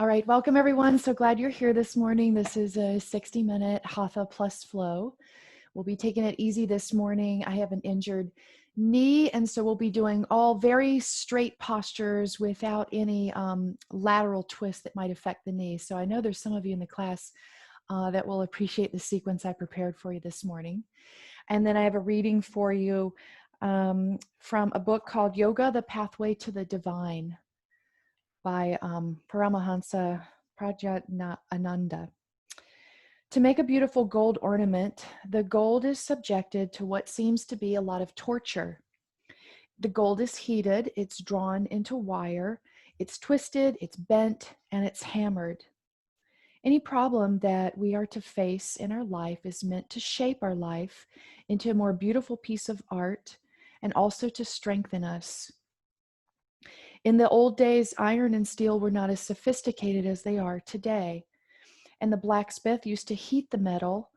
All right, welcome everyone. So glad you're here this morning. This is a 60-minute Hatha plus flow. We'll be taking it easy this morning. I have an injured knee, and so we'll be doing all very straight postures without any lateral twist that might affect the knee. So I know there's some of you in the class that will appreciate the sequence I prepared for you this morning. And then I have a reading for you from a book called Yoga, the Pathway to the Divine, by Paramahansa Prajagnananda. To make a beautiful gold ornament, the gold is subjected to what seems to be a lot of torture. The gold is heated, it's drawn into wire, it's twisted, it's bent, and it's hammered. Any problem that we are to face in our life is meant to shape our life into a more beautiful piece of art and also to strengthen us. In the old days, iron and steel were not as sophisticated as they are today. And the blacksmith used to heat the metal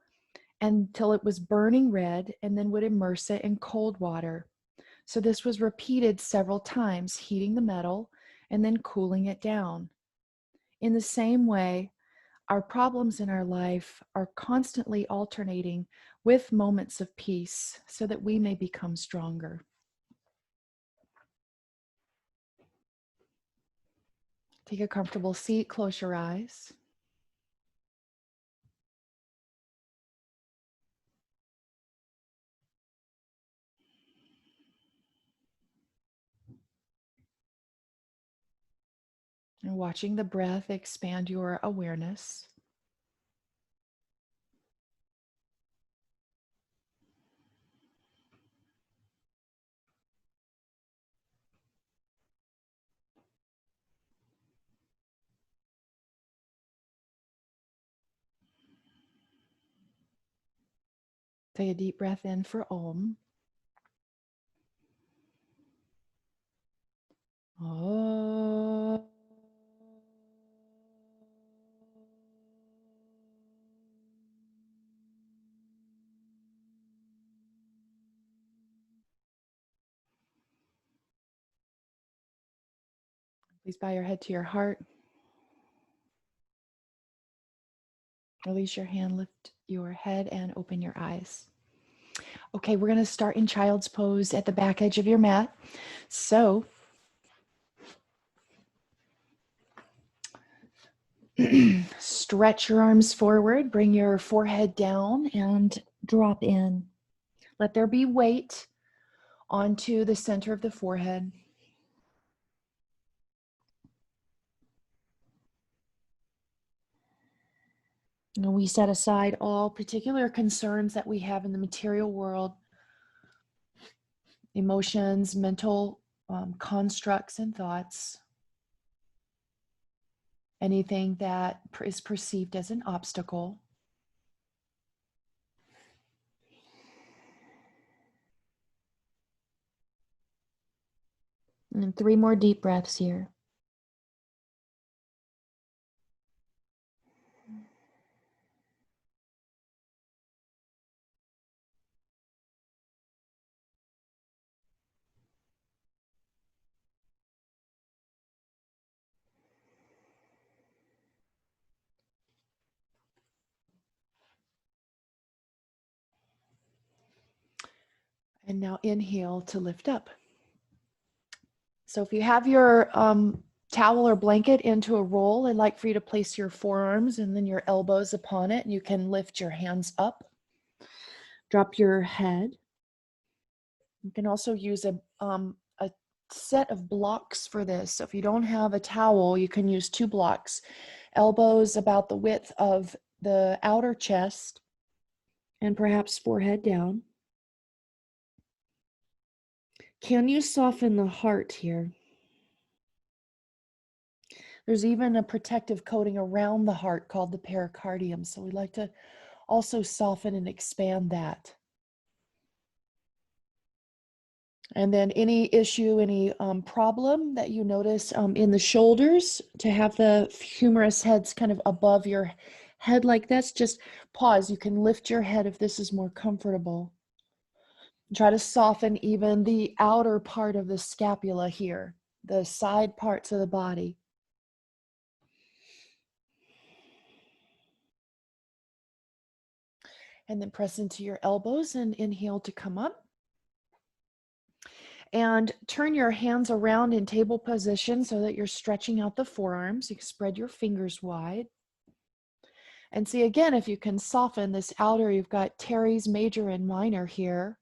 until it was burning red and then would immerse it in cold water. So this was repeated several times, heating the metal and then cooling it down. In the same way, our problems in our life are constantly alternating with moments of peace so that we may become stronger. Take a comfortable seat, close your eyes. And watching the breath expand your awareness. Take a deep breath in for Om. Om. Please bow your head to your heart. Release your hand, lift your head, and open your eyes. Okay, we're going to start in child's pose at the back edge of your mat. So, stretch your arms forward, bring your forehead down, and drop in. Let there be weight onto the center of the forehead. And we set aside all particular concerns that we have in the material world, emotions, mental constructs and thoughts, anything that is perceived as an obstacle. And 3 more deep breaths here. And now inhale to lift up. So if you have your towel or blanket into a roll, I'd like for you to place your forearms and then your elbows upon it. And you can lift your hands up. Drop your head. You can also use a set of blocks for this. So if you don't have a towel, you can use 2 blocks. Elbows about the width of the outer chest and perhaps forehead down. Can you soften the heart here? There's even a protective coating around the heart called the pericardium. So we'd like to also soften and expand that. And then any issue, any problem that you notice in the shoulders, to have the humerus heads kind of above your head like this, just pause. You can lift your head if this is more comfortable. Try to soften even the outer part of the scapula here, the side parts of the body. And then press into your elbows and inhale to come up. And turn your hands around in table position so that you're stretching out the forearms. You can spread your fingers wide. And see again, if you can soften this outer, you've got teres major and minor here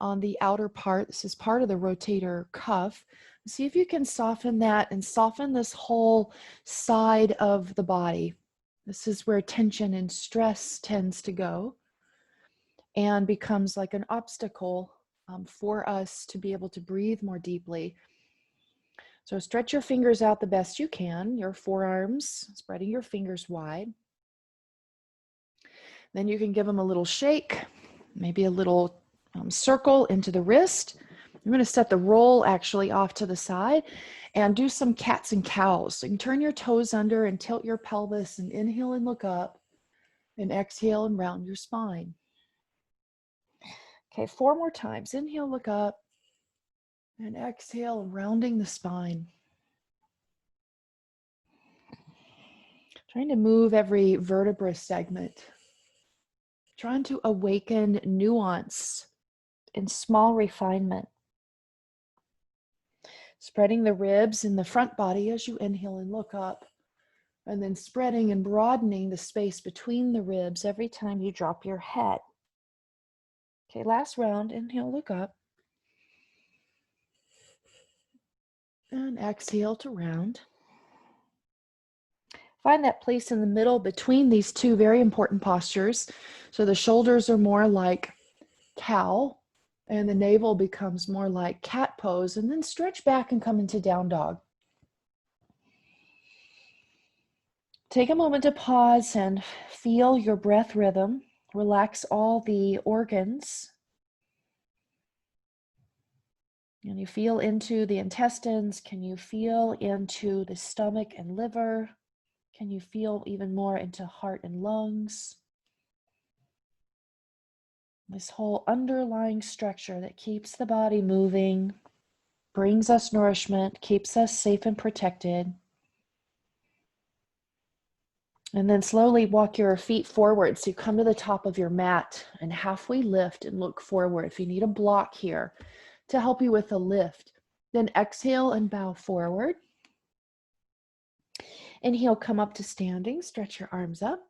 on the outer part. This is part of the rotator cuff. See if you can soften that and soften this whole side of the body. This is where tension and stress tends to go and becomes like an obstacle for us to be able to breathe more deeply. So stretch your fingers out the best you can, your forearms, spreading your fingers wide. Then you can give them a little shake, maybe a little circle into the wrist. I'm going to set the roll actually off to the side and do some cats and cows. So you can turn your toes under and tilt your pelvis and inhale and look up and exhale and round your spine. Okay, 4 more times. Inhale, look up, and exhale, rounding the spine. Trying to move every vertebra segment. Trying to awaken nuance and small refinement. Spreading the ribs in the front body as you inhale and look up, and then spreading and broadening the space between the ribs every time you drop your head. Okay, last round. Inhale, look up. And exhale to round. Find that place in the middle between these two very important postures. So the shoulders are more like cow, and the navel becomes more like cat pose, and then stretch back and come into down dog. Take a moment to pause and feel your breath rhythm. Relax all the organs. Can you feel into the intestines? Can you feel into the stomach and liver? Can you feel even more into heart and lungs? This whole underlying structure that keeps the body moving, brings us nourishment, keeps us safe and protected. And then slowly walk your feet forward. So you come to the top of your mat and halfway lift and look forward. If you need a block here to help you with the lift, then exhale and bow forward. Inhale, come up to standing, stretch your arms up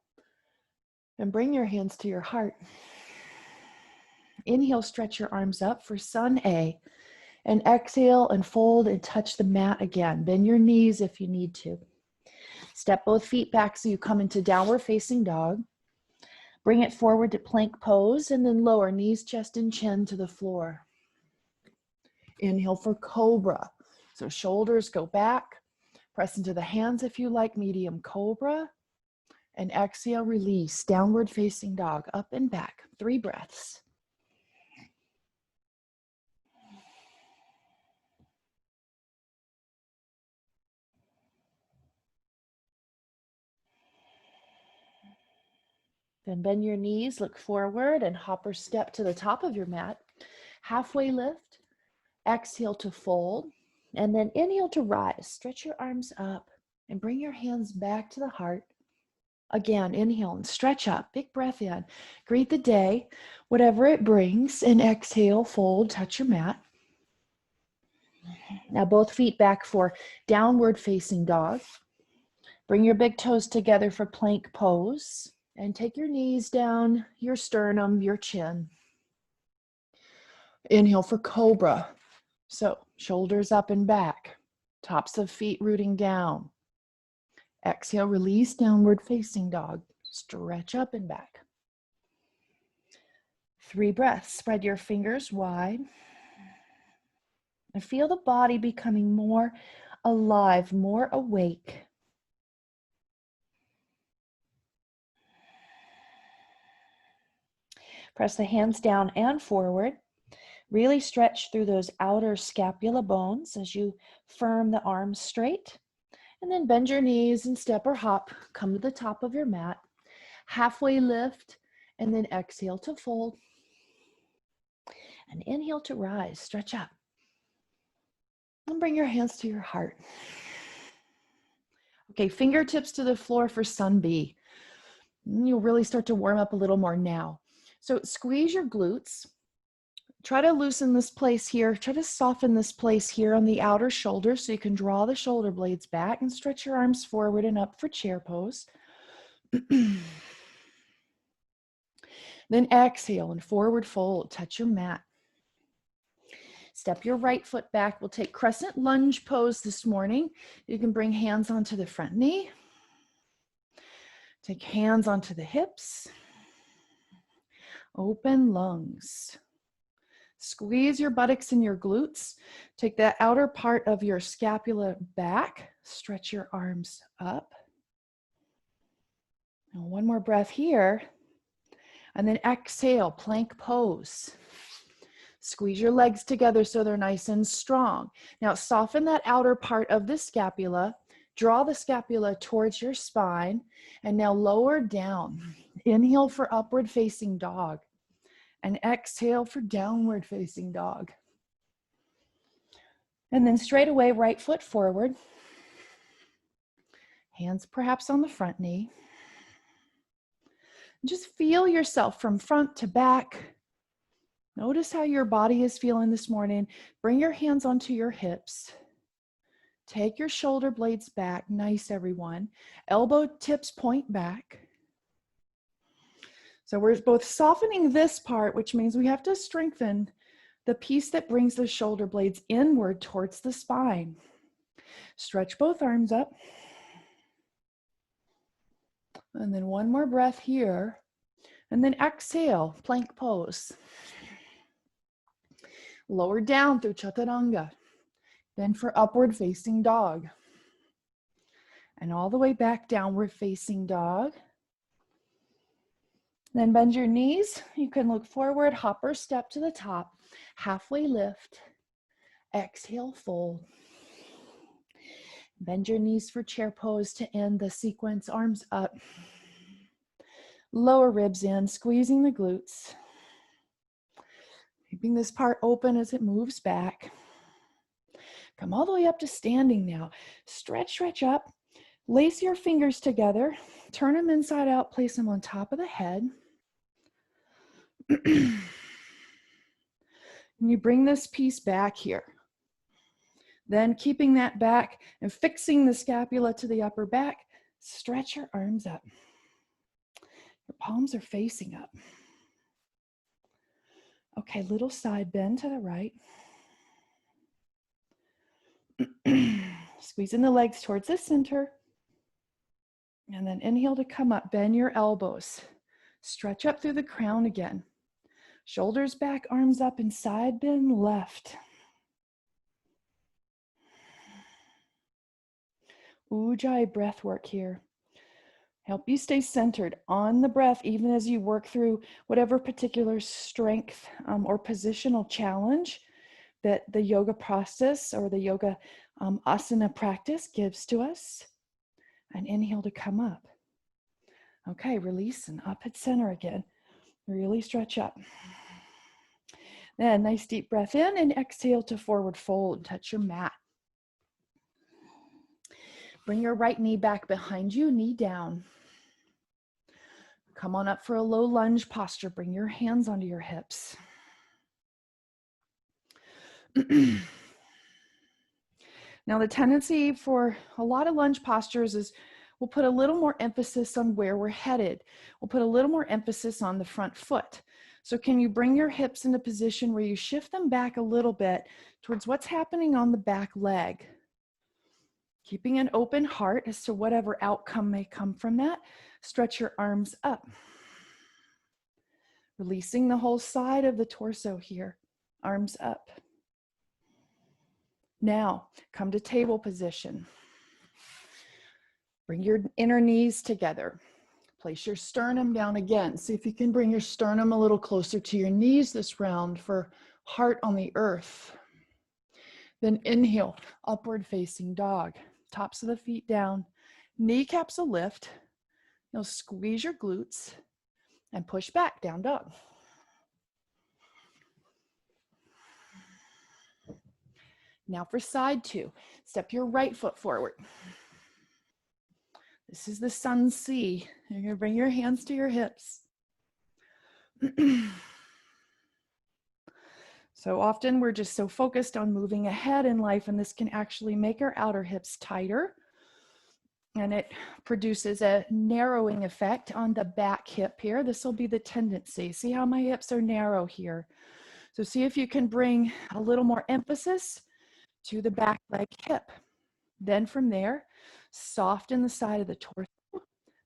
and bring your hands to your heart. Inhale, stretch your arms up for sun A, and exhale and fold and touch the mat again. Bend your knees if you need to. Step both feet back so you come into downward facing dog. Bring it forward to plank pose and then lower knees, chest, and chin to the floor. Inhale for cobra. So shoulders go back. Press into the hands if you like, medium cobra. And exhale, release, downward facing dog, up and back. 3 breaths. Then bend your knees, look forward, and hopper step to the top of your mat. Halfway lift, exhale to fold, and then inhale to rise. Stretch your arms up and bring your hands back to the heart. Again, inhale and stretch up, big breath in. Greet the day, whatever it brings, and exhale, fold, touch your mat. Now both feet back for downward facing dog. Bring your big toes together for plank pose. And take your knees down, your sternum, your chin. Inhale for cobra. So shoulders up and back, tops of feet rooting down. Exhale, release, downward facing dog. Stretch up and back. 3 breaths. Spread your fingers wide. And feel the body becoming more alive, more awake. Press the hands down and forward. Really stretch through those outer scapula bones as you firm the arms straight. And then bend your knees and step or hop. Come to the top of your mat. Halfway lift and then exhale to fold. And inhale to rise. Stretch up. And bring your hands to your heart. Okay, fingertips to the floor for sun B. You'll really start to warm up a little more now. So squeeze your glutes. Try to loosen this place here. Try to soften this place here on the outer shoulder so you can draw the shoulder blades back and stretch your arms forward and up for chair pose. Then exhale and forward fold. Touch your mat. Step your right foot back. We'll take crescent lunge pose this morning. You can bring hands onto the front knee. Take hands onto the hips. Open lungs. Squeeze your buttocks and your glutes. Take that outer part of your scapula back. Stretch your arms up. And one more breath here. And then exhale, plank pose. Squeeze your legs together so they're nice and strong. Now soften that outer part of the scapula. Draw the scapula towards your spine. And now lower down. Inhale for upward facing dog. And exhale for downward facing dog. And then straight away, right foot forward. Hands perhaps on the front knee. Just feel yourself from front to back. Notice how your body is feeling this morning. Bring your hands onto your hips. Take your shoulder blades back. Nice, everyone. Elbow tips point back. So we're both softening this part, which means we have to strengthen the piece that brings the shoulder blades inward towards the spine. Stretch both arms up. And then one more breath here. And then exhale, plank pose. Lower down through chaturanga. Then for upward facing dog. And all the way back, downward facing dog. Then bend your knees. You can look forward, hop or step to the top. Halfway lift. Exhale, fold. Bend your knees for chair pose to end the sequence. Arms up. Lower ribs in, squeezing the glutes. Keeping this part open as it moves back. Come all the way up to standing now. Stretch, stretch up. Lace your fingers together. Turn them inside out. Place them on top of the head. And you bring this piece back here. Then keeping that back and fixing the scapula to the upper back, stretch your arms up. Your palms are facing up. Okay, little side bend to the right. Squeezing the legs towards the center. And then inhale to come up. Bend your elbows. Stretch up through the crown again. Shoulders back, arms up, and side bend left. Ujjayi breath work here. Help you stay centered on the breath even as you work through whatever particular strength or positional challenge that the yoga process or the yoga asana practice gives to us. And inhale to come up. Okay, release and up at center again. Really stretch up. Then nice deep breath in and exhale to forward fold. Touch your mat. Bring your right knee back behind you, knee down. Come on up for a low lunge posture. Bring your hands onto your hips. Now the tendency for a lot of lunge postures is we'll put a little more emphasis on where we're headed. We'll put a little more emphasis on the front foot. So can you bring your hips into position where you shift them back a little bit towards what's happening on the back leg? Keeping an open heart as to whatever outcome may come from that. Stretch your arms up. Releasing the whole side of the torso here. Arms up. Now, come to table position. Bring your inner knees together. Place your sternum down again. See if you can bring your sternum a little closer to your knees this round for heart on the earth. Then inhale, upward facing dog. Tops of the feet down. Kneecaps a lift. You'll squeeze your glutes and push back, down dog. Now for side two. Step your right foot forward. This is the sun C. You're going to bring your hands to your hips. So often we're just so focused on moving ahead in life, and this can actually make our outer hips tighter. And it produces a narrowing effect on the back hip here. This will be the tendency. See how my hips are narrow here. So see if you can bring a little more emphasis to the back leg hip. Then from there, soften the side of the torso,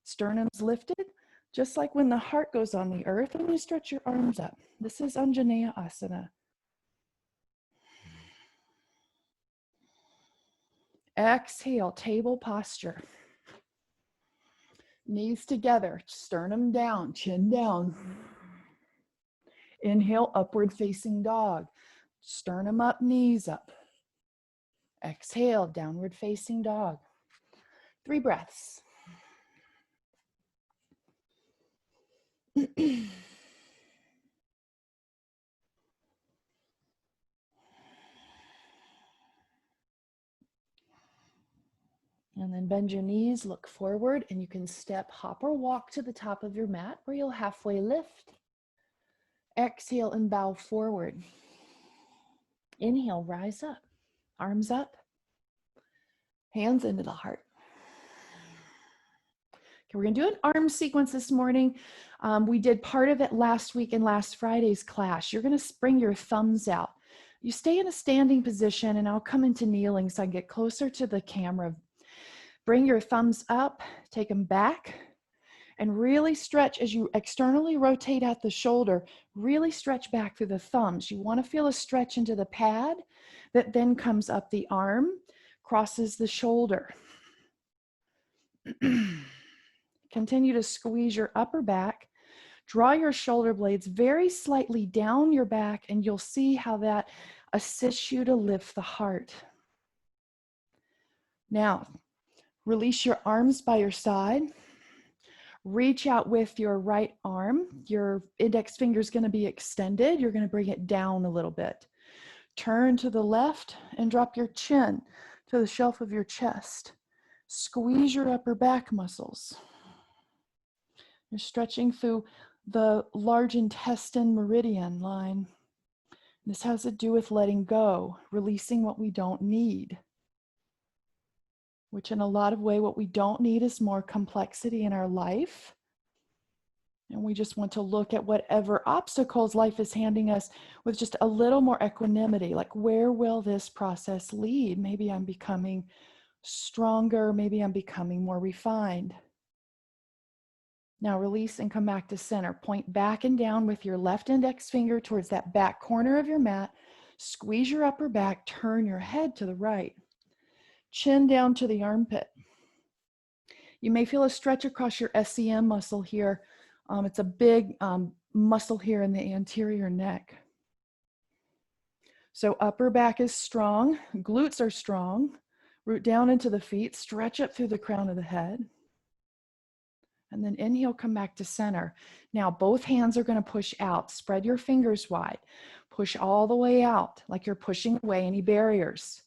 sternum's lifted, just like when the heart goes on the earth and you stretch your arms up. This is Anjaneya Asana. Exhale, table posture. Knees together, sternum down, chin down. Inhale, upward facing dog. Sternum up, knees up. Exhale, downward facing dog. 3 breaths. And then bend your knees, look forward, and you can step, hop, or walk to the top of your mat where you'll halfway lift. Exhale and bow forward. Inhale, rise up, arms up, hands into the heart. Okay, we're gonna do an arm sequence this morning. We did part of it last week in last Friday's class. You're gonna bring your thumbs out. You stay in a standing position, and I'll come into kneeling so I can get closer to the camera. Bring your thumbs up, take them back, and really stretch as you externally rotate at the shoulder. Really stretch back through the thumbs. You want to feel a stretch into the pad that then comes up the arm, crosses the shoulder. Continue to squeeze your upper back. Draw your shoulder blades very slightly down your back, and you'll see how that assists you to lift the heart. Now, release your arms by your side. Reach out with your right arm. Your index finger is going to be extended. You're going to bring it down a little bit. Turn to the left and drop your chin to the shelf of your chest. Squeeze your upper back muscles. You're stretching through the large intestine meridian line. This has to do with letting go, releasing what we don't need. Which in a lot of ways, what we don't need is more complexity in our life. And we just want to look at whatever obstacles life is handing us with just a little more equanimity. Like, where will this process lead? Maybe I'm becoming stronger. Maybe I'm becoming more refined. Now release and come back to center. Point back and down with your left index finger towards that back corner of your mat. Squeeze your upper back. Turn your head to the right. Chin down to the armpit. You may feel a stretch across your SCM muscle here. It's a big muscle here in the anterior neck. So upper back is strong, glutes are strong. Root down into the feet, stretch up through the crown of the head. And then inhale, come back to center. Now both hands are going to push out. Spread your fingers wide. Push all the way out like you're pushing away any barriers.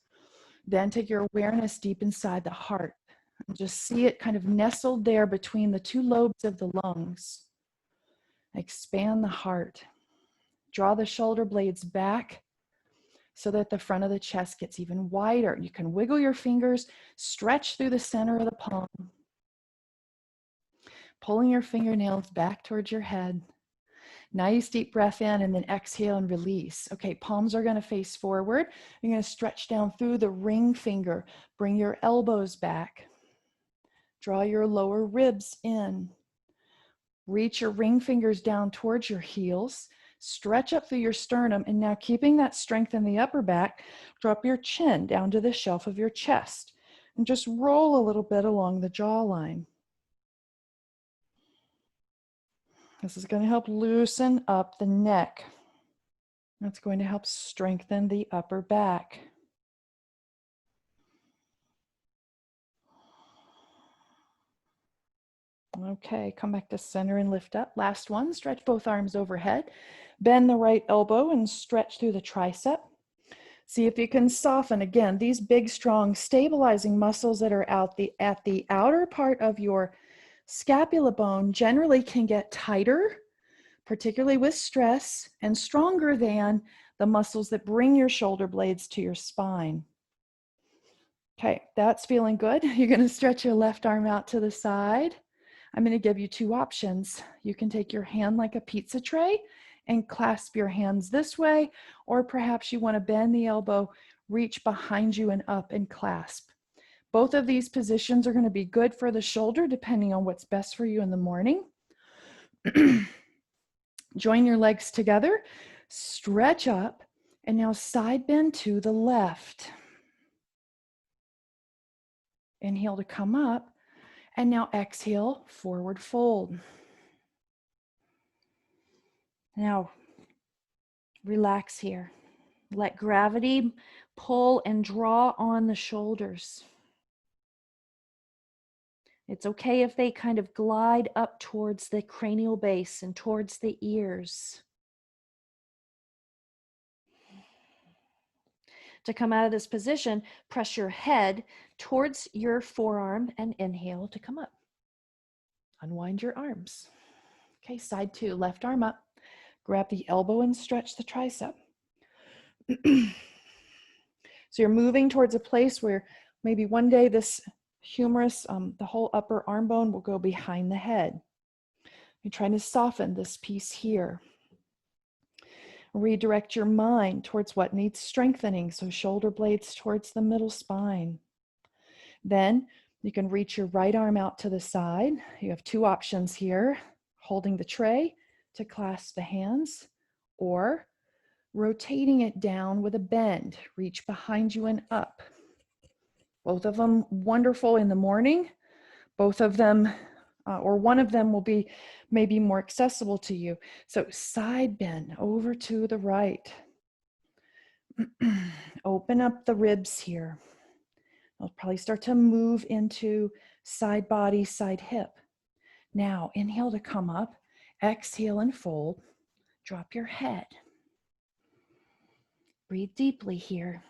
Then take your awareness deep inside the heart. And just see it kind of nestled there between the 2 lobes of the lungs. Expand the heart. Draw the shoulder blades back so that the front of the chest gets even wider. You can wiggle your fingers, stretch through the center of the palm. Pulling your fingernails back towards your head. Nice deep breath in, and then exhale and release. Okay, palms are going to face forward. You're going to stretch down through the ring finger. Bring your elbows back. Draw your lower ribs in. Reach your ring fingers down towards your heels. Stretch up through your sternum, and now keeping that strength in the upper back, drop your chin down to the shelf of your chest and just roll a little bit along the jawline. This is going to help loosen up the neck. That's going to help strengthen the upper back. Okay, come back to center and lift up. Last one, stretch both arms overhead. Bend the right elbow and stretch through the tricep. See if you can soften, again, these big, strong, stabilizing muscles that are at the outer part of your scapula bone generally can get tighter, particularly with stress, and stronger than the muscles that bring your shoulder blades to your spine. Okay, that's feeling good. You're going to stretch your left arm out to the side. I'm going to give you two options. You can take your hand like a pizza tray and clasp your hands this way, or perhaps you want to bend the elbow, reach behind you and up and clasp. Both of these positions are going to be good for the shoulder depending on what's best for you in the morning. Join your legs together, stretch up, and now side bend to the left. Inhale to come up, and now exhale, forward fold. Now, relax here. Let gravity pull and draw on the shoulders. It's okay if they kind of glide up towards the cranial base and towards the ears. To come out of this position, press your head towards your forearm and inhale to come up. Unwind your arms. Okay, side two, left arm up. Grab the elbow and stretch the tricep. So you're moving towards a place where maybe one day this humerus, the whole upper arm bone will go behind the head. You're trying to soften this piece here. Redirect your mind towards what needs strengthening, so shoulder blades towards the middle spine. Then you can reach your right arm out to the side. You have two options here, holding the tray to clasp the hands, or rotating it down with a bend. Reach behind you and up. Both of them wonderful in the morning. Both of them, or one of them will be maybe more accessible to you. So side bend over to the right. Open up the ribs here. I'll probably start to move into side body, side hip. Now inhale to come up, exhale and fold. Drop your head. Breathe deeply here.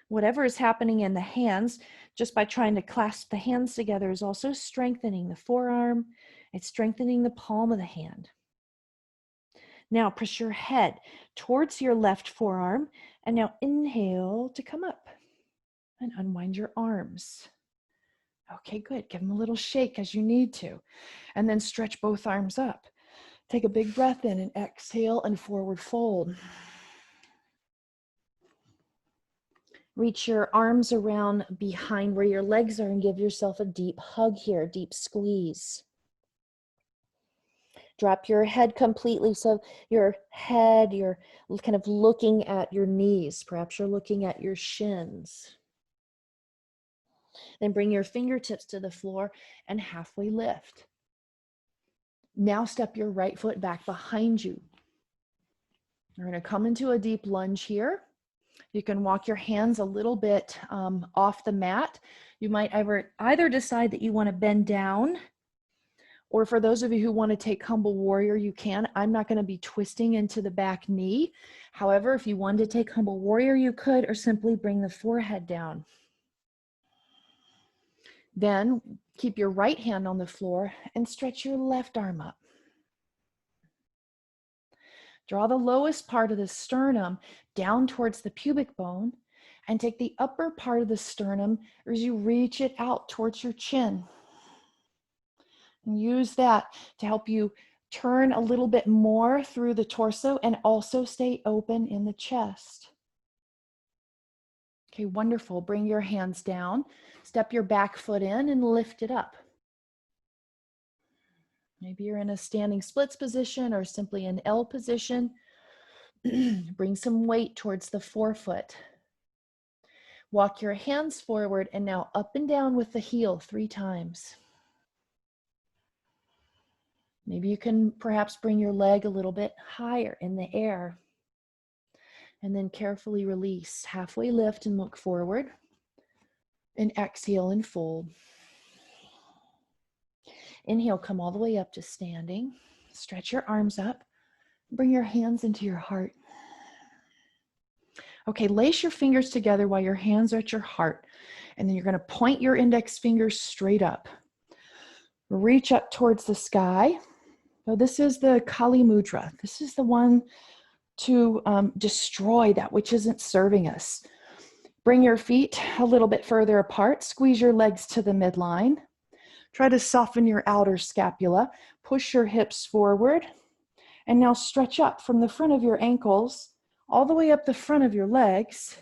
Whatever is happening in the hands, just by trying to clasp the hands together, is also strengthening the forearm. It's strengthening the palm of the hand. Now press your head towards your left forearm, and now inhale to come up and unwind your arms. Okay, good. Give them a little shake as you need to, and then stretch both arms up. Take a big breath in and exhale and forward fold. Reach your arms around behind where your legs are and give yourself a deep hug here, deep squeeze. Drop your head completely, so your head, you're kind of looking at your knees. Perhaps you're looking at your shins. Then bring your fingertips to the floor and halfway lift. Now step your right foot back behind you. You're going to come into a deep lunge here. You can walk your hands a little bit off the mat. You might either decide that you want to bend down, or for those of you who want to take humble warrior, you can. I'm not going to be twisting into the back knee. However, if you wanted to take humble warrior, you could, or simply bring the forehead down. Then keep your right hand on the floor and stretch your left arm up. Draw the lowest part of the sternum down towards the pubic bone, and take the upper part of the sternum as you reach it out towards your chin. And use that to help you turn a little bit more through the torso and also stay open in the chest. Okay, wonderful. Bring your hands down, step your back foot in and lift it up. Maybe you're in a standing splits position or simply an L position. Bring some weight towards the forefoot. Walk your hands forward and now up and down with the heel 3 times. Maybe you can perhaps bring your leg a little bit higher in the air. And then carefully release. Halfway lift and look forward. And exhale and fold. Inhale, come all the way up to standing. Stretch your arms up. Bring your hands into your heart. Okay, lace your fingers together while your hands are at your heart. And then you're going to point your index fingers straight up. Reach up towards the sky. So this is the Kali Mudra. This is the one to destroy that which isn't serving us. Bring your feet a little bit further apart. Squeeze your legs to the midline. Try to soften your outer scapula. Push your hips forward. And now stretch up from the front of your ankles, all the way up the front of your legs,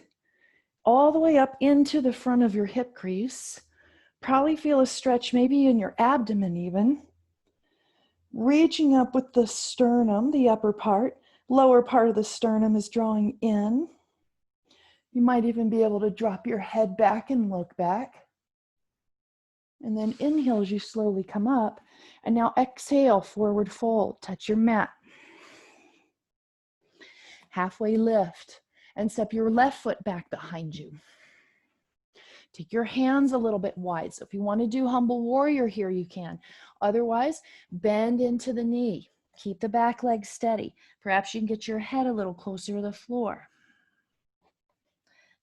all the way up into the front of your hip crease. Probably feel a stretch maybe in your abdomen even. Reaching up with the sternum, the upper part. Lower part of the sternum is drawing in. You might even be able to drop your head back and look back. And then inhale as you slowly come up. And now exhale, forward fold. Touch your mat. Halfway lift. And step your left foot back behind you. Take your hands a little bit wide. So if you want to do humble warrior here, you can. Otherwise, bend into the knee. Keep the back leg steady. Perhaps you can get your head a little closer to the floor.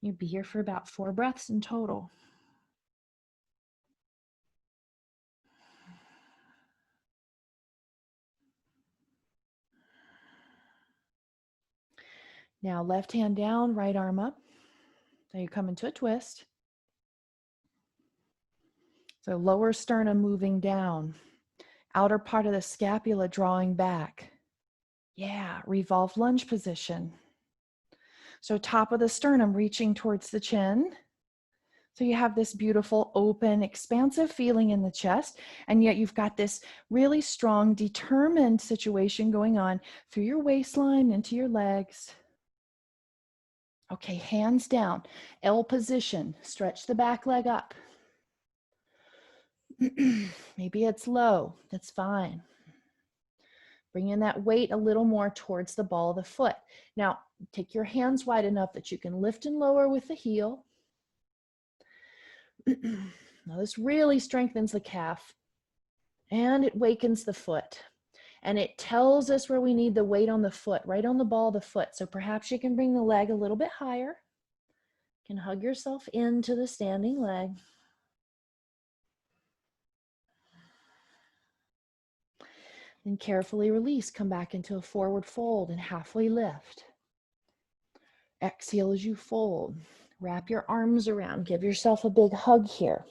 You'll be here for about 4 breaths in total. Now left hand down, right arm up. Now you come into a twist. So lower sternum moving down. Outer part of the scapula drawing back. Yeah, revolved lunge position. So top of the sternum reaching towards the chin. So you have this beautiful, open, expansive feeling in the chest, and yet you've got this really strong, determined situation going on through your waistline into your legs. Okay, hands down, L position, stretch the back leg up. Maybe it's low, that's fine. Bring in that weight a little more towards the ball of the foot. Now, take your hands wide enough that you can lift and lower with the heel. Now this really strengthens the calf and it wakens the foot. And it tells us where we need the weight on the foot, right on the ball of the foot. So perhaps you can bring the leg a little bit higher. You can hug yourself into the standing leg. Then carefully release, come back into a forward fold and halfway lift. Exhale as you fold. Wrap your arms around, give yourself a big hug here.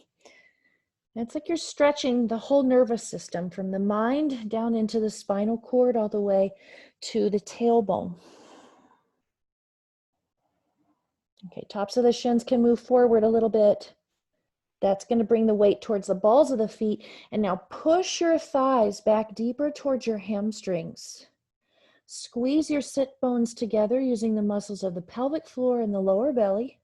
It's like you're stretching the whole nervous system from the mind down into the spinal cord all the way to the tailbone. Okay, tops of the shins can move forward a little bit. That's going to bring the weight towards the balls of the feet. And now push your thighs back deeper towards your hamstrings. Squeeze your sit bones together using the muscles of the pelvic floor and the lower belly.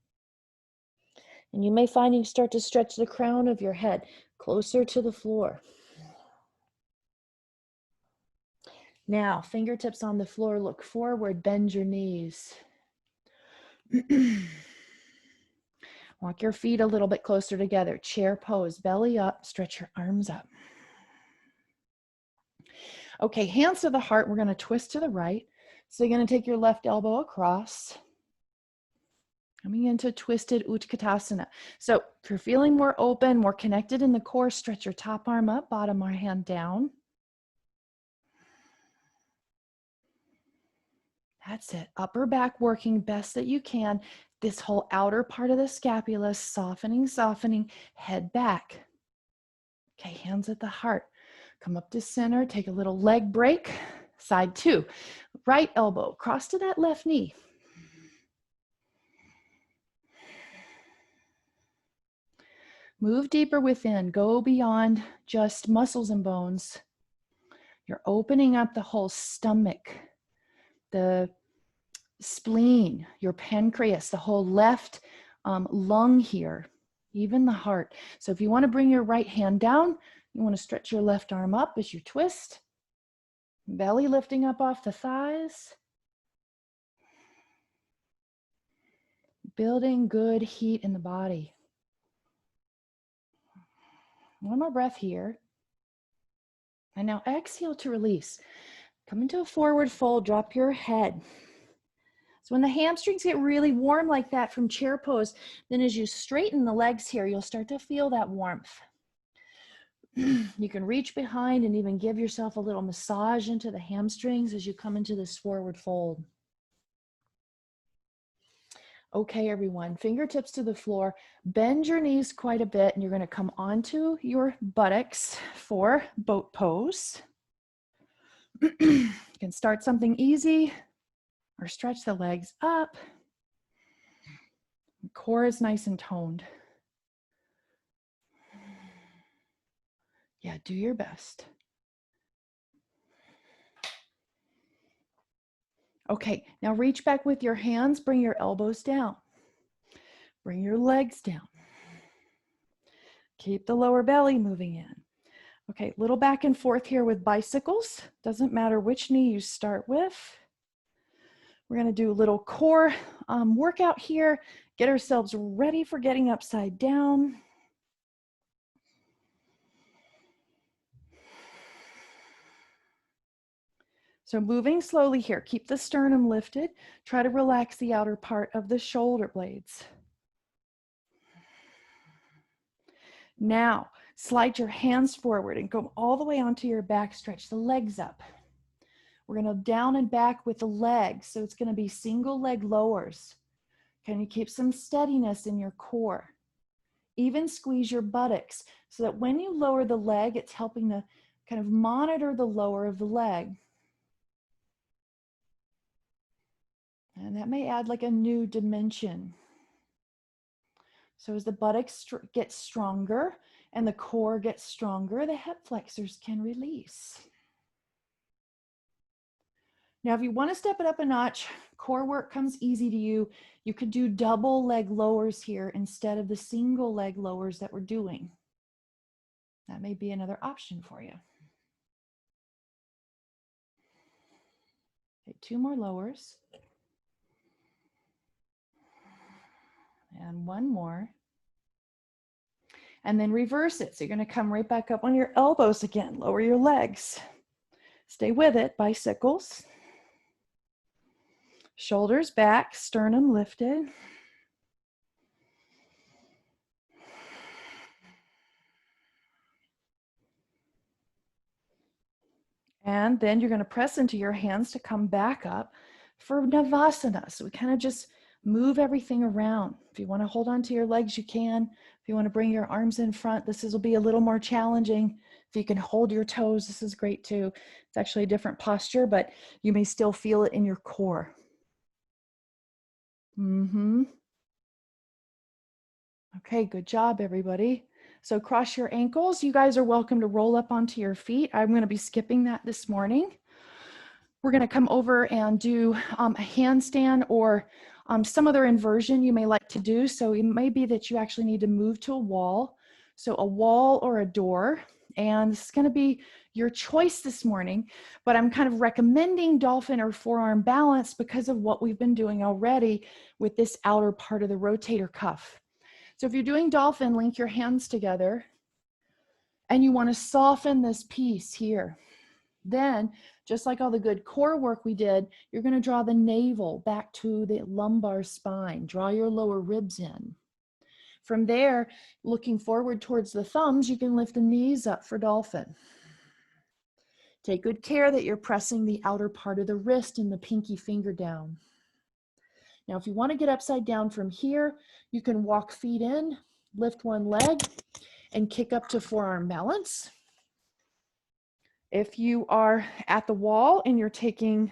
And you may find you start to stretch the crown of your head closer to the floor. Now, fingertips on the floor, look forward, bend your knees. Walk your feet a little bit closer together. Chair pose, belly up, stretch your arms up. Okay, hands to the heart. We're going to twist to the right. So you're going to take your left elbow across. Coming into twisted Utkatasana. So if you're feeling more open, more connected in the core, stretch your top arm up, bottom hand down. That's it. Upper back working best that you can. This whole outer part of the scapula, softening, softening, head back. Okay, hands at the heart. Come up to center, take a little leg break. Side 2. Right elbow, cross to that left knee. Move deeper within, go beyond just muscles and bones. You're opening up the whole stomach, the spleen, your pancreas, the whole left lung here, even the heart. So if you want to bring your right hand down, you want to stretch your left arm up as you twist. Belly lifting up off the thighs. Building good heat in the body. One more breath here. And now exhale to release. Come into a forward fold, drop your head. So when the hamstrings get really warm like that from chair pose, then as you straighten the legs here, you'll start to feel that warmth. You can reach behind and even give yourself a little massage into the hamstrings as you come into this forward fold. Okay, everyone, fingertips to the floor, bend your knees quite a bit, and you're going to come onto your buttocks for boat pose. You can start something easy or stretch the legs up. The core is nice and toned. Yeah, do your best. Okay, now reach back with your hands, bring your elbows down. Bring your legs down. Keep the lower belly moving in. Okay, little back and forth here with bicycles. Doesn't matter which knee you start with. We're gonna do a little core workout here. Get ourselves ready for getting upside down. So moving slowly here, keep the sternum lifted. Try to relax the outer part of the shoulder blades. Now, slide your hands forward and go all the way onto your back, stretch the legs up. We're gonna down and back with the legs, so it's gonna be single leg lowers. Can you keep some steadiness in your core? Even squeeze your buttocks so that when you lower the leg, it's helping to kind of monitor the lower of the leg. And that may add like a new dimension. So as the buttocks get stronger and the core gets stronger, the hip flexors can release. Now, if you want to step it up a notch, core work comes easy to you. You could do double leg lowers here instead of the single leg lowers that we're doing. That may be another option for you. Okay, 2 more lowers. And 1 more. And then reverse it. So you're going to come right back up on your elbows again. Lower your legs. Stay with it, bicycles. Shoulders back, sternum lifted. And then you're going to press into your hands to come back up for Navasana. So we kind of just move everything around. If you want to hold on to your legs, you can. If you want to bring your arms in front, this will be a little more challenging. If you can hold your toes, this is great too. It's actually a different posture, but you may still feel it in your core. Okay, good job, everybody. So cross your ankles. You guys are welcome to roll up onto your feet. I'm going to be skipping that this morning. We're going to come over and do a handstand or some other inversion you may like to do. So it may be that you actually need to move to a wall. So a wall or a door. And this is going to be your choice this morning, but I'm kind of recommending dolphin or forearm balance because of what we've been doing already with this outer part of the rotator cuff. So if you're doing dolphin, link your hands together and you want to soften this piece here. Then, just like all the good core work we did, you're going to draw the navel back to the lumbar spine. Draw your lower ribs in. From there, looking forward towards the thumbs, you can lift the knees up for dolphin. Take good care that you're pressing the outer part of the wrist and the pinky finger down. Now, if you want to get upside down from here, you can walk feet in, lift one leg, and kick up to forearm balance. If you are at the wall and you're taking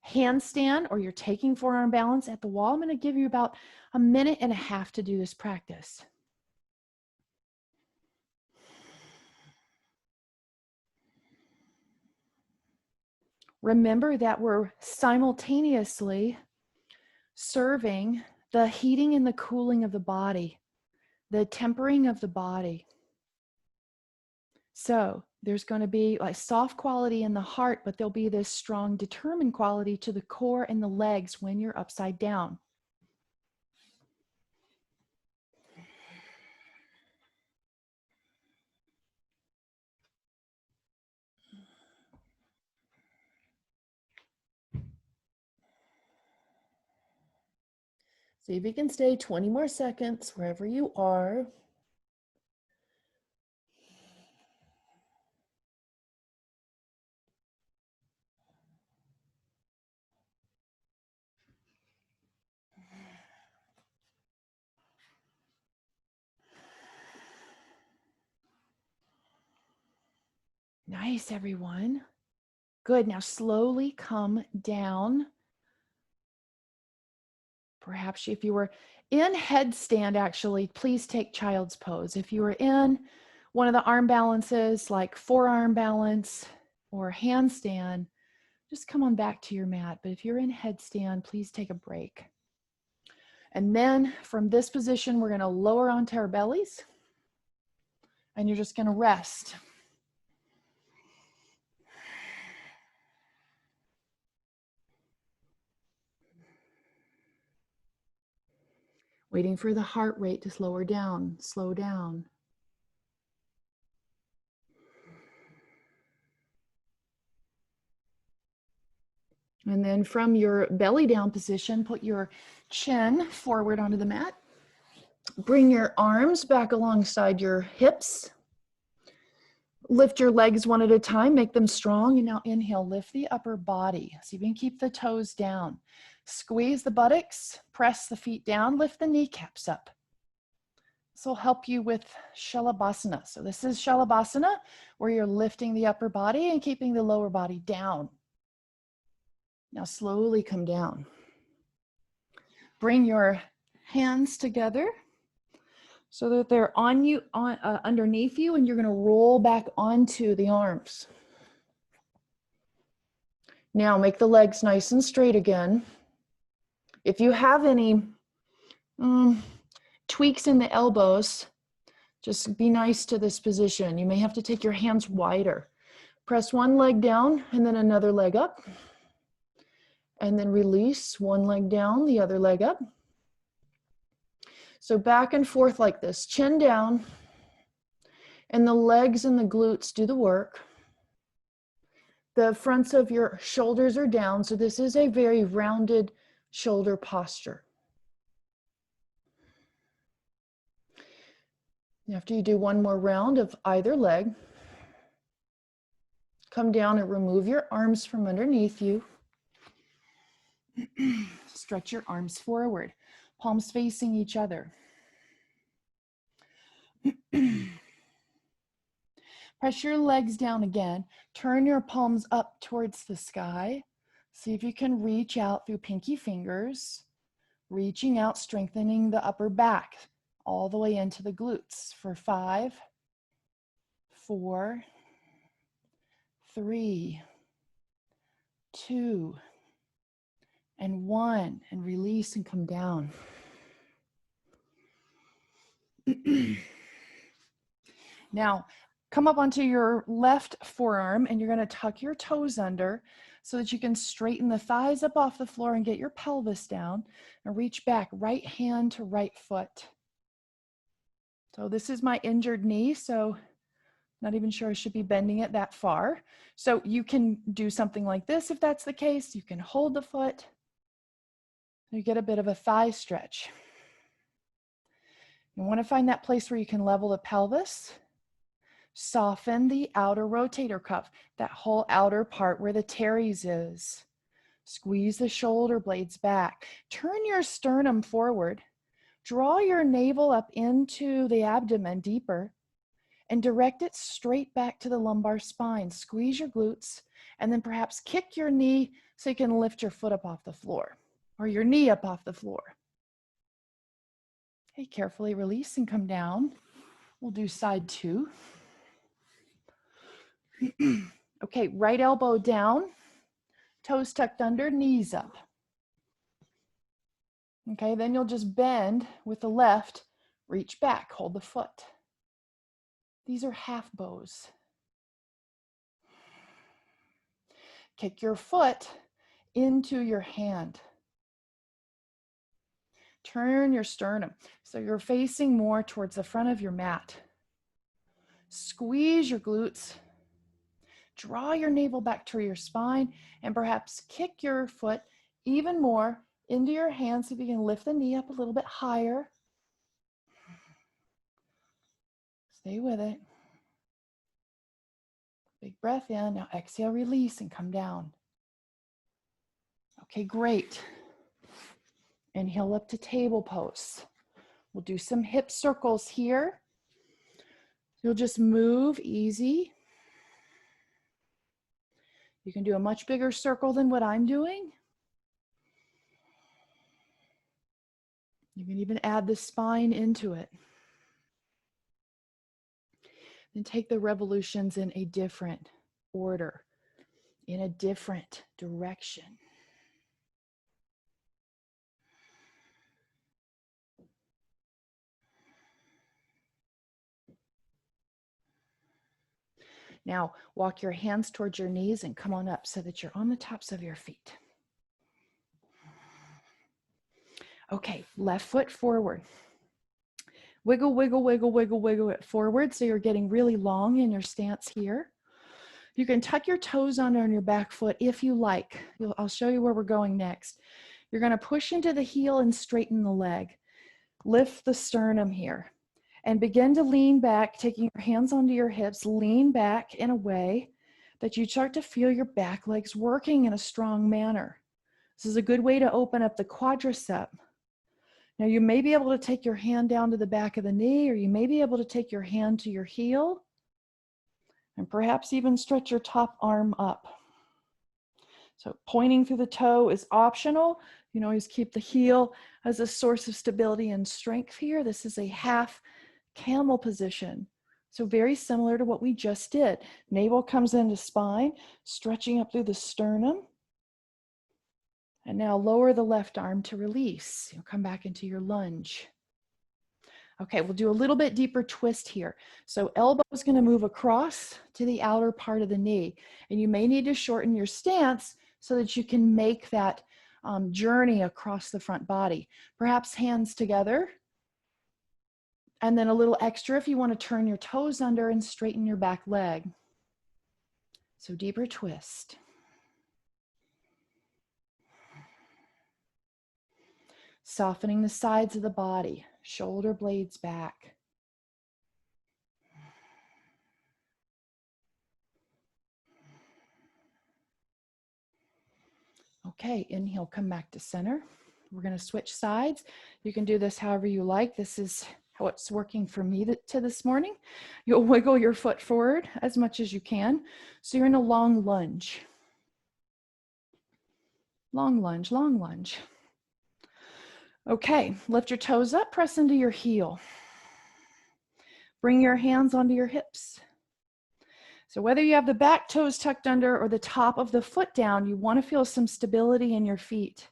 handstand or you're taking forearm balance at the wall, I'm going to give you about 1.5 minutes to do this practice. Remember that we're simultaneously serving the heating and the cooling of the body, the tempering of the body. So there's going to be like soft quality in the heart, but there'll be this strong determined quality to the core and the legs when you're upside down. See if you can stay 20 more seconds wherever you are. Nice, everyone. Good. Now slowly come down. Perhaps if you were in headstand, actually, please take child's pose. If you were in one of the arm balances, like forearm balance or handstand, just come on back to your mat. But if you're in headstand, please take a break. And then from this position, we're going to lower onto our bellies. And you're just going to rest. Waiting for the heart rate to slow down. And then from your belly down position, put your chin forward onto the mat. Bring your arms back alongside your hips. Lift your legs one at a time, make them strong. And now inhale, lift the upper body. So you can keep the toes down. Squeeze the buttocks, press the feet down, lift the kneecaps up. This will help you with Shalabhasana. So this is Shalabhasana, where you're lifting the upper body and keeping the lower body down. Now slowly come down. Bring your hands together so that they're on you, underneath you, and you're going to roll back onto the arms. Now make the legs nice and straight again. If you have any tweaks in the elbows, just be nice to this position. You may have to take your hands wider. Press one leg down and then another leg up. And then release one leg down, the other leg up. So back and forth like this, chin down, and the legs and the glutes do the work. The fronts of your shoulders are down, so this is a very rounded shoulder posture. After you do one more round of either leg, come down and remove your arms from underneath you. Stretch your arms forward, palms facing each other. Press your legs down again. Turn your palms up towards the sky. See if you can reach out through pinky fingers, reaching out, strengthening the upper back all the way into the glutes for 5, 4, 3, 2, and 1, and release and come down. Now, come up onto your left forearm and you're going to tuck your toes under so that you can straighten the thighs up off the floor and get your pelvis down and reach back, right hand to right foot. So this is my injured knee, so not even sure I should be bending it that far. So you can do something like this if that's the case. You can hold the foot. You get a bit of a thigh stretch. You want to find that place where you can level the pelvis. Soften the outer rotator cuff, that whole outer part where the teres is. Squeeze the shoulder blades back. Turn your sternum forward. Draw your navel up into the abdomen deeper and direct it straight back to the lumbar spine. Squeeze your glutes and then perhaps kick your knee so you can lift your foot up off the floor or your knee up off the floor. Okay, carefully release and come down. We'll do side 2. Okay, right elbow down, toes tucked under, knees up. Okay, then you'll just bend with the left, reach back, hold the foot. These are half bows. Kick your foot into your hand. Turn your sternum so you're facing more towards the front of your mat. Squeeze your glutes. Draw your navel back to your spine and perhaps kick your foot even more into your hands so you can lift the knee up a little bit higher. Stay with it. Big breath in. Now exhale, release, and come down. Okay, great. Inhale up to table pose. We'll do some hip circles here. You'll just move easy. You can do a much bigger circle than what I'm doing. You can even add the spine into it. Then take the revolutions in a different order, in a different direction. Now, walk your hands towards your knees and come on up so that you're on the tops of your feet. Okay, left foot forward. Wiggle, wiggle, wiggle, wiggle, wiggle it forward so you're getting really long in your stance here. You can tuck your toes under on your back foot if you like. I'll show you where we're going next. You're going to push into the heel and straighten the leg. Lift the sternum here and begin to lean back, taking your hands onto your hips. Lean back in a way that you start to feel your back legs working in a strong manner. This is a good way to open up the quadricep. Now you may be able to take your hand down to the back of the knee, or you may be able to take your hand to your heel and perhaps even stretch your top arm up. So pointing through the toe is optional. You can always keep the heel as a source of stability and strength here. This is a half camel position. So very similar to what we just did. Navel comes into spine, stretching up through the sternum. And now lower the left arm to release. You'll come back into your lunge. Okay, we'll do a little bit deeper twist here. So elbow is going to move across to the outer part of the knee. And you may need to shorten your stance so that you can make that journey across the front body. Perhaps hands together. And then a little extra if you want to turn your toes under and straighten your back leg. So deeper twist. Softening the sides of the body, shoulder blades back. Okay, inhale, come back to center. We're going to switch sides. You can do this however you like. This is how it's working for me to this morning. You'll wiggle your foot forward as much as you can. So you're in a long lunge. Long lunge, long lunge. Okay, lift your toes up, press into your heel. Bring your hands onto your hips. So whether you have the back toes tucked under or the top of the foot down, you want to feel some stability in your feet.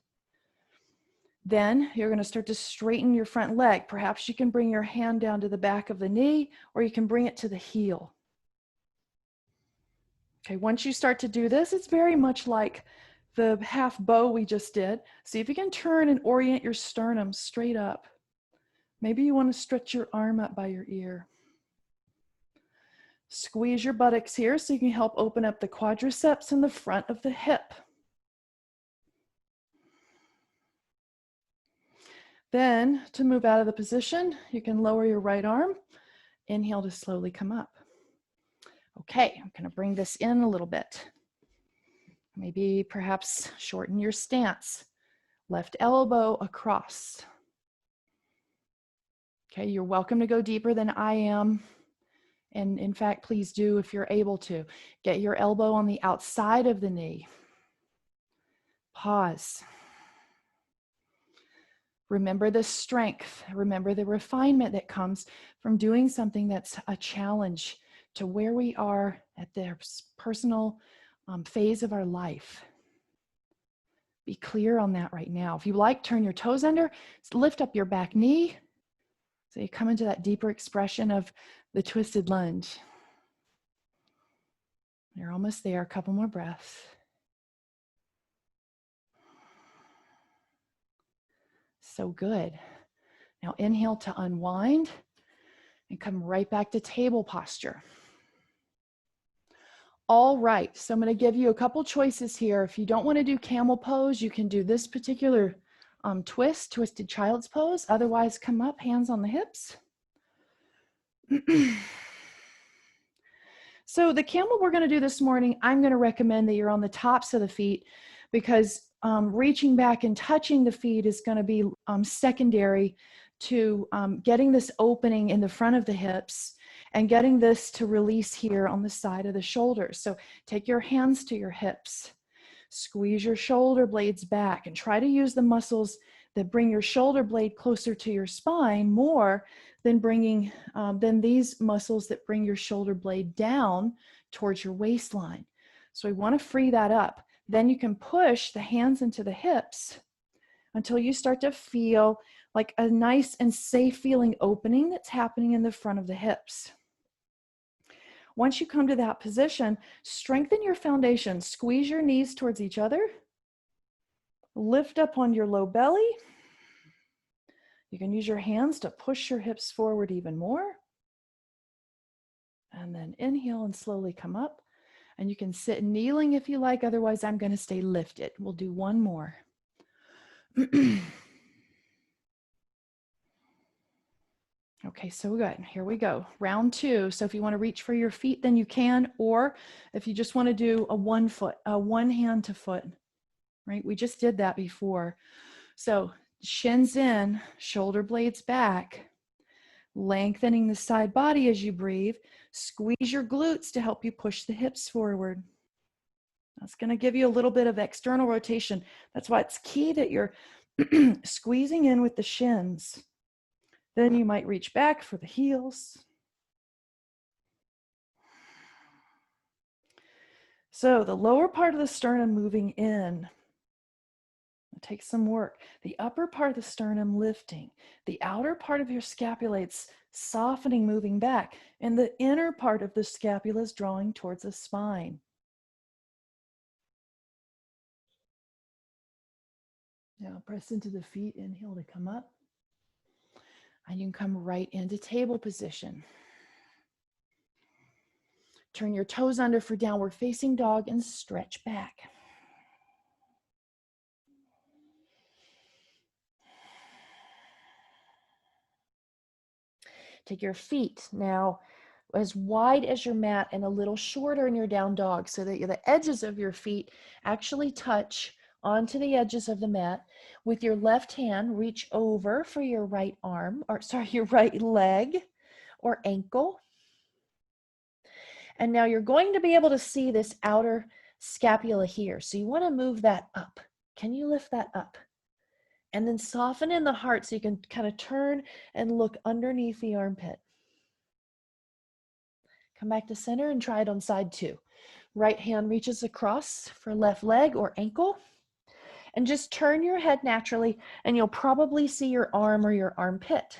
Then you're going to start to straighten your front leg. Perhaps you can bring your hand down to the back of the knee, or you can bring it to the heel. Okay, once you start to do this, it's very much like the half bow we just did. See if you can turn and orient your sternum straight up. Maybe you want to stretch your arm up by your ear. Squeeze your buttocks here so you can help open up the quadriceps in the front of the hip. Then to move out of the position, you can lower your right arm. Inhale to slowly come up. Okay, I'm going to bring this in a little bit. Maybe perhaps shorten your stance. Left elbow across. Okay, you're welcome to go deeper than I am. And in fact, please do if you're able to. Get your elbow on the outside of the knee. Pause. Remember the strength. Remember the refinement that comes from doing something that's a challenge to where we are at the personal phase of our life. Be clear on that right now. If you like, turn your toes under, lift up your back knee. So you come into that deeper expression of the twisted lunge. You're almost there, a couple more breaths. So good. Now inhale to unwind and come right back to table posture. All right, so I'm going to give you a couple choices here. If you don't want to do camel pose, you can do this particular twisted child's pose. Otherwise, come up, hands on the hips. So the camel we're going to do this morning, I'm going to recommend that you're on the tops of the feet because reaching back and touching the feet is going to be secondary to getting this opening in the front of the hips and getting this to release here on the side of the shoulders. So take your hands to your hips, squeeze your shoulder blades back, and try to use the muscles that bring your shoulder blade closer to your spine more than than these muscles that bring your shoulder blade down towards your waistline. So we want to free that up. Then you can push the hands into the hips until you start to feel like a nice and safe feeling opening that's happening in the front of the hips. Once you come to that position, strengthen your foundation. Squeeze your knees towards each other. Lift up on your low belly. You can use your hands to push your hips forward even more. And then inhale and slowly come up. And you can sit kneeling if you like. Otherwise, I'm going to stay lifted. We'll do one more. Okay, so good. Here we go. Round two. So if you want to reach for your feet, then you can. Or if you just want to do a one hand to foot, right? We just did that before. So shins in, shoulder blades back, lengthening the side body as you breathe. Squeeze your glutes to help you push the hips forward. That's going to give you a little bit of external rotation. That's why it's key that you're squeezing in with the shins. Then you might reach back for the heels. So the lower part of the sternum moving in. It takes some work. The upper part of the sternum lifting. The outer part of your scapulates softening, moving back. And the inner part of the scapula is drawing towards the spine. Now press into the feet, inhale to come up. And you can come right into table position. Turn your toes under for downward facing dog and stretch back. Take your feet now as wide as your mat and a little shorter in your down dog so that the edges of your feet actually touch onto the edges of the mat. With your left hand, reach over for your right arm, your right leg or ankle. And now you're going to be able to see this outer scapula here. So you want to move that up. Can you lift that up? And then soften in the heart so you can kind of turn and look underneath the armpit. Come back to center and try it on side two. Right hand reaches across for left leg or ankle. And just turn your head naturally and you'll probably see your arm or your armpit.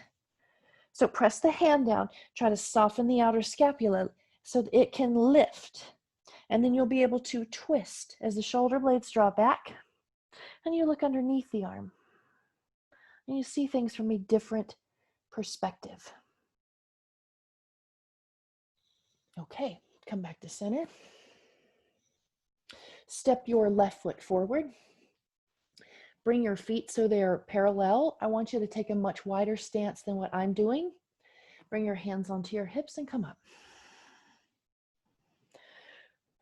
So press the hand down, try to soften the outer scapula so that it can lift. And then you'll be able to twist as the shoulder blades draw back and you look underneath the arm. And you see things from a different perspective. Okay, come back to center. Step your left foot forward. Bring your feet so they're parallel. I want you to take a much wider stance than what I'm doing. Bring your hands onto your hips and come up.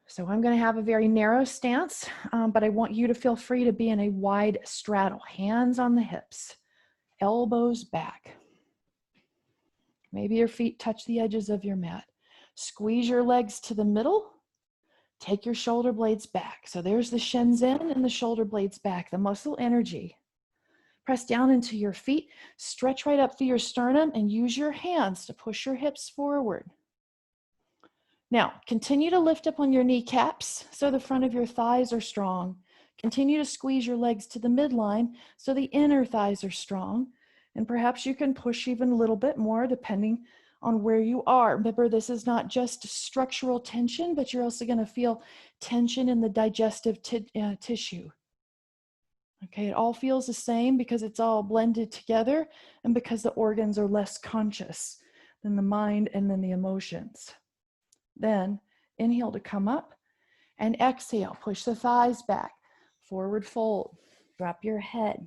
So I'm going to have a very narrow stance, but I want you to feel free to be in a wide straddle. Hands on the hips, elbows back. Maybe your feet touch the edges of your mat. Squeeze your legs to the middle. Take your shoulder blades back. So there's the shins in and the shoulder blades back, the muscle energy. Press down into your feet, stretch right up through your sternum and use your hands to push your hips forward. Now, continue to lift up on your kneecaps so the front of your thighs are strong. Continue to squeeze your legs to the midline so the inner thighs are strong. And perhaps you can push even a little bit more depending on where you are. Remember, this is not just structural tension, but you're also going to feel tension in the digestive tissue. Okay, it all feels the same because it's all blended together and because the organs are less conscious than the mind and then the emotions. Then inhale to come up and exhale. Push the thighs back, forward fold, drop your head.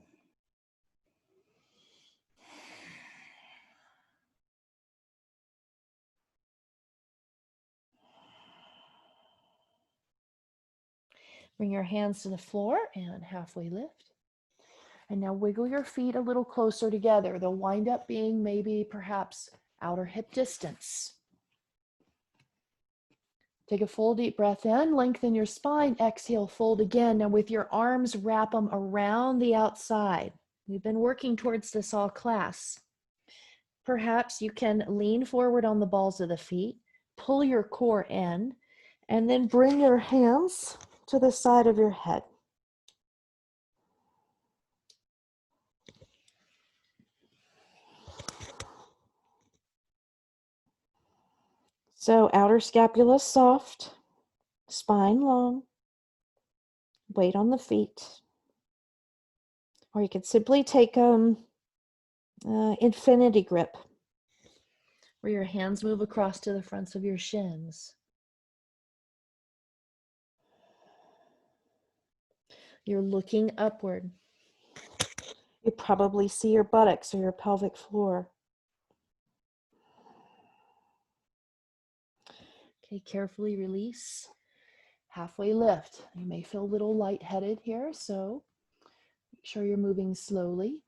Bring your hands to the floor and halfway lift. And now wiggle your feet a little closer together. They'll wind up being maybe perhaps outer hip distance. Take a full deep breath in, lengthen your spine, exhale, fold again. Now with your arms, wrap them around the outside. We've been working towards this all class. Perhaps you can lean forward on the balls of the feet, pull your core in, and then bring your hands to the side of your head. So outer scapula soft, spine long, weight on the feet. Or you could simply take infinity grip, where your hands move across to the fronts of your shins. You're looking upward. You probably see your buttocks or your pelvic floor. Okay, carefully release. Halfway lift. You may feel a little lightheaded here, so make sure you're moving slowly.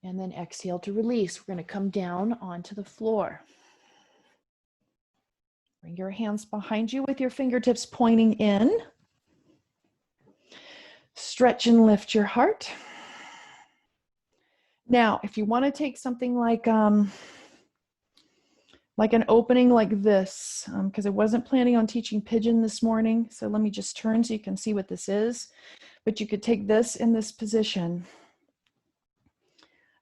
And then exhale to release. We're going to come down onto the floor. Bring your hands behind you with your fingertips pointing in. Stretch and lift your heart. Now, if you want to take something like an opening like this, because I wasn't planning on teaching pigeon this morning, so let me just turn so you can see what this is. But you could take this in this position.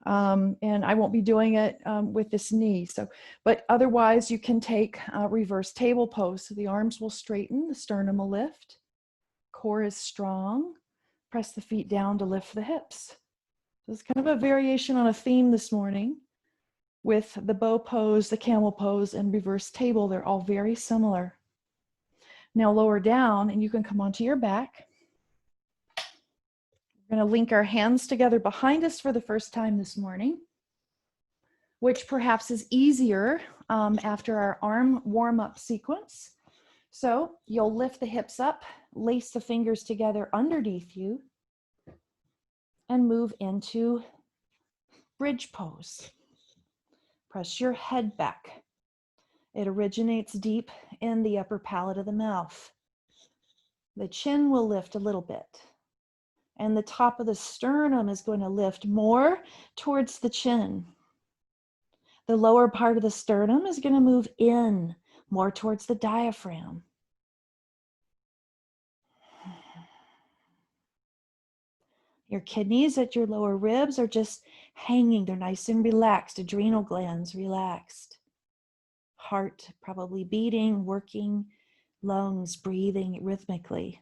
And I won't be doing it with this knee. But otherwise you can take reverse table pose. So the arms will straighten, the sternum will lift, core is strong, press the feet down to lift the hips. So it's kind of a variation on a theme this morning with the bow pose, the camel pose, and reverse table. They're all very similar. Now lower down and you can come onto your back. We're going to link our hands together behind us for the first time this morning, which perhaps is easier after our arm warm-up sequence. So you'll lift the hips up, lace the fingers together underneath you, and move into bridge pose. Press your head back. It originates deep in the upper palate of the mouth. The chin will lift a little bit, and the top of the sternum is going to lift more towards the chin. The lower part of the sternum is going to move in more towards the diaphragm. Your kidneys at your lower ribs are just hanging. They're nice and relaxed. Adrenal glands relaxed. Heart probably beating, working, lungs breathing rhythmically.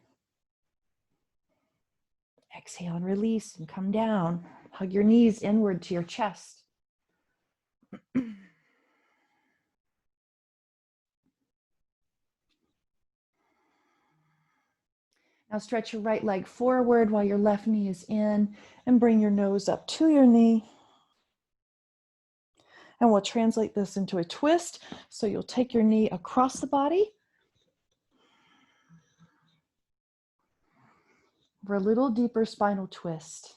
Exhale and release and come down. Hug your knees inward to your chest. Now stretch your right leg forward while your left knee is in, and bring your nose up to your knee. And we'll translate this into a twist. So you'll take your knee across the body for a little deeper spinal twist.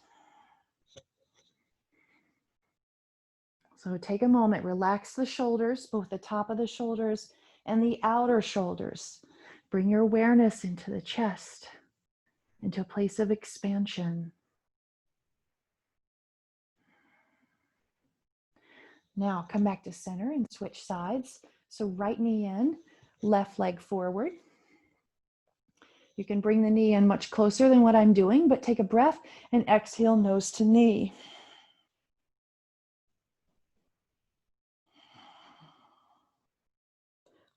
So take a moment, relax the shoulders, both the top of the shoulders and the outer shoulders. Bring your awareness into the chest, into a place of expansion. Now come back to center and switch sides. So right knee in, left leg forward. You can bring the knee in much closer than what I'm doing, but take a breath and exhale nose to knee.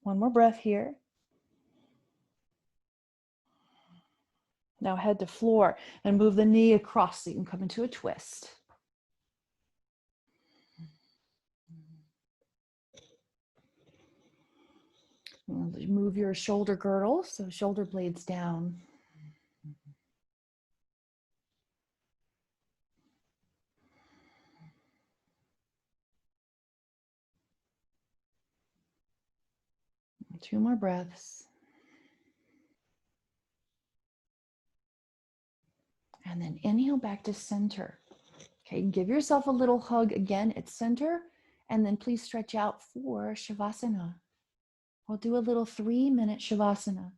One more breath here. Now head to floor and move the knee across so you can come into a twist. Move your shoulder girdle, so shoulder blades down. Two more breaths. And then inhale back to center. Okay, give yourself a little hug again at center. And then please stretch out for Shavasana. We'll do a little 3-minute Shavasana.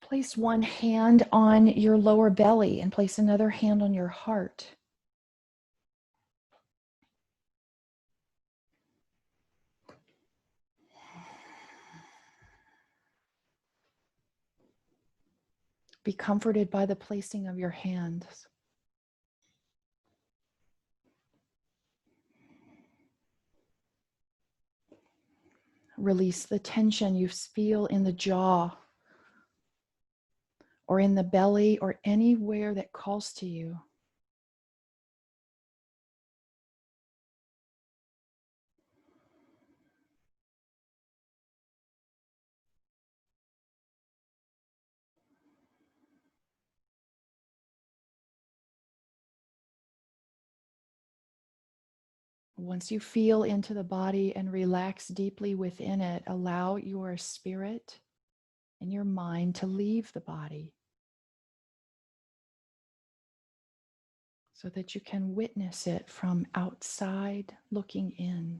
Place one hand on your lower belly and place another hand on your heart. Be comforted by the placing of your hands. Release the tension you feel in the jaw or in the belly or anywhere that calls to you. Once you feel into the body and relax deeply within it, allow your spirit and your mind to leave the body so that you can witness it from outside looking in.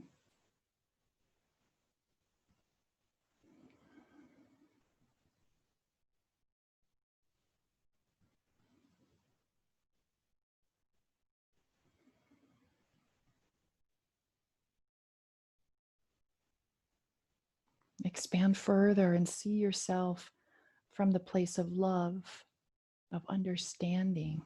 Expand further and see yourself from the place of love, of understanding.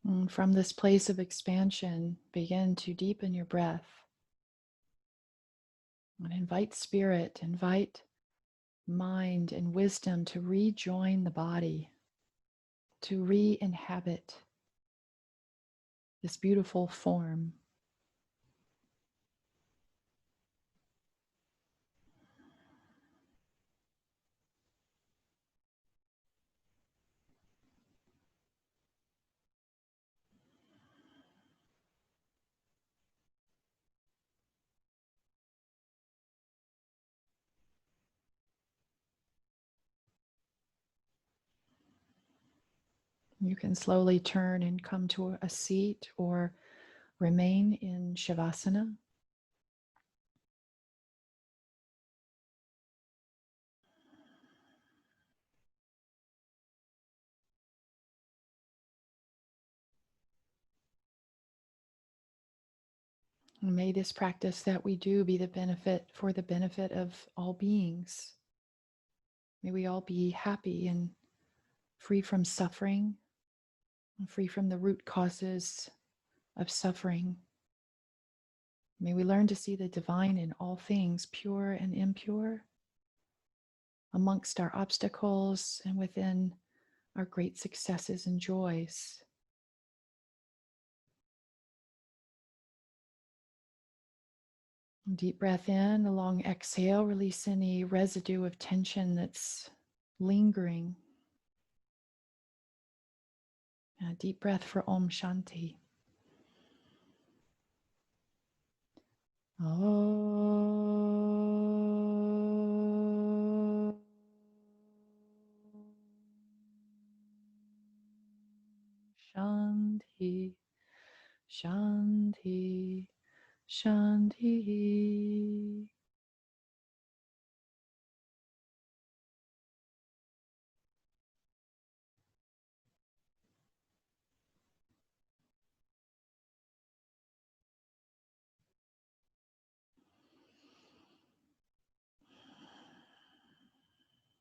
And from this place of expansion, begin to deepen your breath and invite spirit, invite mind and wisdom to rejoin the body, to re-inhabit this beautiful form. You can slowly turn and come to a seat or remain in Shavasana. And may this practice that we do be the benefit of all beings. May we all be happy and free from suffering, and free from the root causes of suffering. May we learn to see the divine in all things, pure and impure, amongst our obstacles and within our great successes and joys. Deep breath in, a long exhale, release any residue of tension that's lingering. A deep breath for Om Shanti. Om Shanti, Shanti, Shanti.